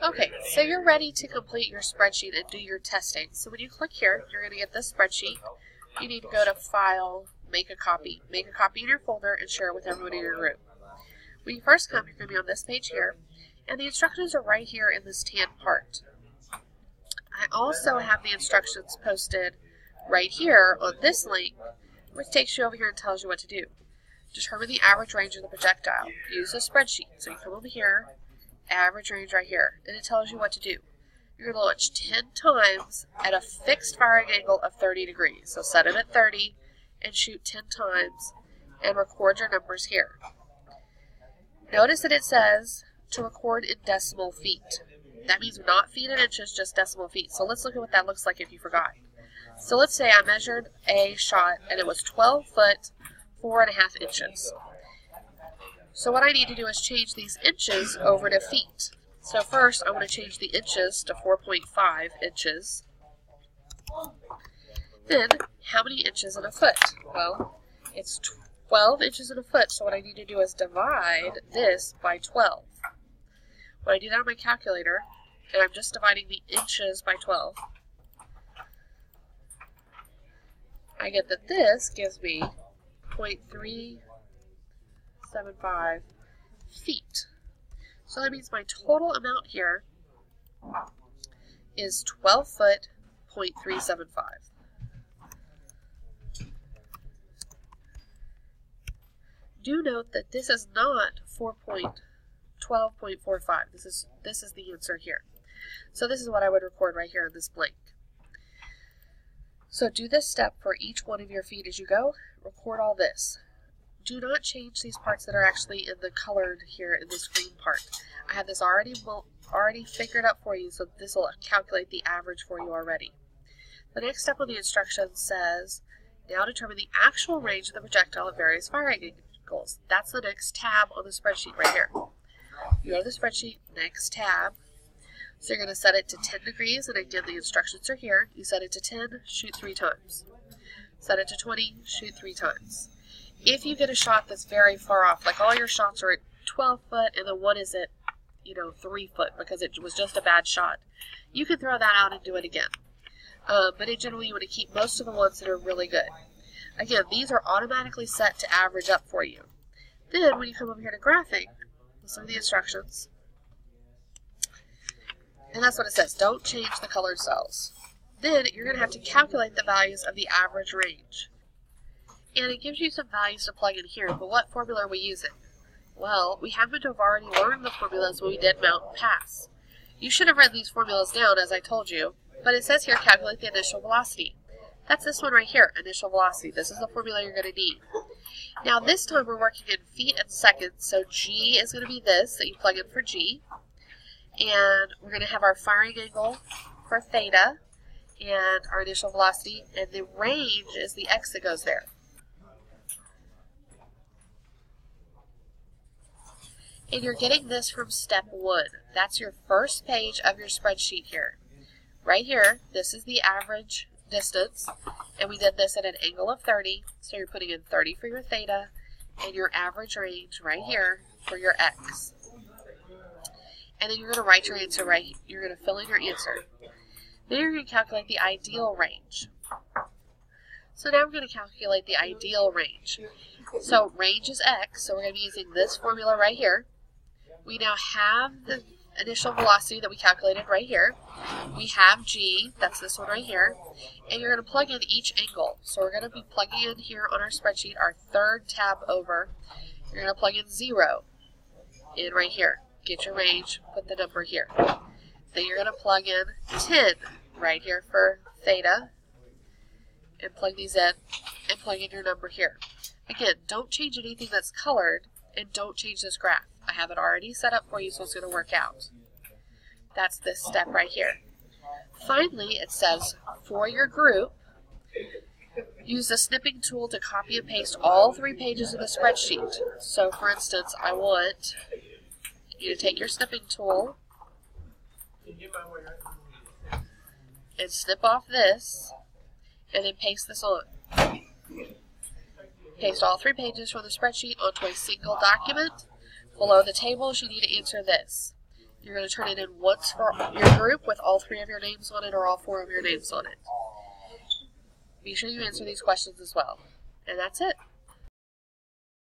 Okay, so you're ready to complete your spreadsheet and do your testing. So when you click here, you're going to get this spreadsheet. You need to go to File, Make a Copy. Make a copy in your folder and share it with everyone in your group. When you first come, you're going to be on this page here, and the instructions are right here in this tan part. I also have the instructions posted right here on this link, which takes you over here and tells you what to do. Determine the average range of the projectile. Use a spreadsheet. So you come over here, average range right here, and it tells you what to do. You're going to launch 10 times at a fixed firing angle of 30 degrees. So set it at 30 and shoot 10 times and record your numbers here. Notice that it says to record in decimal feet. That means not feet and inches, just decimal feet. So let's look at what that looks like if you forgot. So let's say I measured a shot and it was 12 foot, 4.5 inches. So what I need to do is change these inches over to feet. So first I want to change the inches to 4.5 inches. Then, how many inches in a foot? Well, it's 12 inches in a foot, so what I need to do is divide this by 12. When I do that on my calculator, and I'm just dividing the inches by 12, I get that this gives me 0.375 feet. So that means my total amount here is 12 foot, 0.375. Do note that this is not 12.45. This is the answer here. So this is what I would record right here in this blank. So do this step for each one of your feet as you go. Record all this. Do not change these parts that are actually in the colored here in this green part. I have this already figured out for you, so this will calculate the average for you already. The next step on the instructions says, now determine the actual range of the projectile at various firing angles. That's the next tab on the spreadsheet right here. You go to the spreadsheet, next tab. So you're going to set it to 10 degrees, and again the instructions are here. You set it to 10, shoot 3 times. Set it to 20, shoot 3 times. If you get a shot that's very far off, like all your shots are at 12 foot and then one is at 3 foot because it was just a bad shot, you can throw that out and do it again. But in general, you want to keep most of the ones that are really good. Again, these are automatically set to average up for you. Then when you come over here to graphing, listen to the instructions. And that's what it says. Don't change the color cells. Then you're going to have to calculate the values of the average range. And it gives you some values to plug in here, but what formula are we using? Well, we happen to have already learned the formulas when we did mountain pass. You should have written these formulas down as I told you, but it says here calculate the initial velocity. That's this one right here, initial velocity. This is the formula you're going to need. Now this time we're working in feet and seconds, so G is going to be this that you plug in for G. And we're going to have our firing angle for theta and our initial velocity, and the range is the x that goes there. And you're getting this from step 1. That's your first page of your spreadsheet here. Right here, this is the average distance, and we did this at an angle of 30, so you're putting in 30 for your theta, and your average range right here for your x. And then you're going to write your answer right. You're going to fill in your answer. Then you're going to calculate the ideal range. So now we're going to calculate the ideal range. So range is x, so we're going to be using this formula right here. We now have the initial velocity that we calculated right here. We have g, that's this one right here. And you're going to plug in each angle. So we're going to be plugging in here on our spreadsheet, our third tab over. You're going to plug in 0 in right here. Get your range, put the number here. Then you're going to plug in 10 right here for theta, and plug these in, and plug in your number here. Again, don't change anything that's colored, and don't change this graph. I have it already set up for you, so it's going to work out. That's this step right here. Finally, it says, for your group, use the snipping tool to copy and paste all 3 pages of the spreadsheet. So, for instance, I want you to take your snipping tool and snip off this, and then paste this on. Paste all 3 pages from the spreadsheet onto a single document. Below the tables, you need to answer this. You're going to turn it in once for your group with all 3 of your names on it or all 4 of your names on it. Be sure you answer these questions as well. And that's it.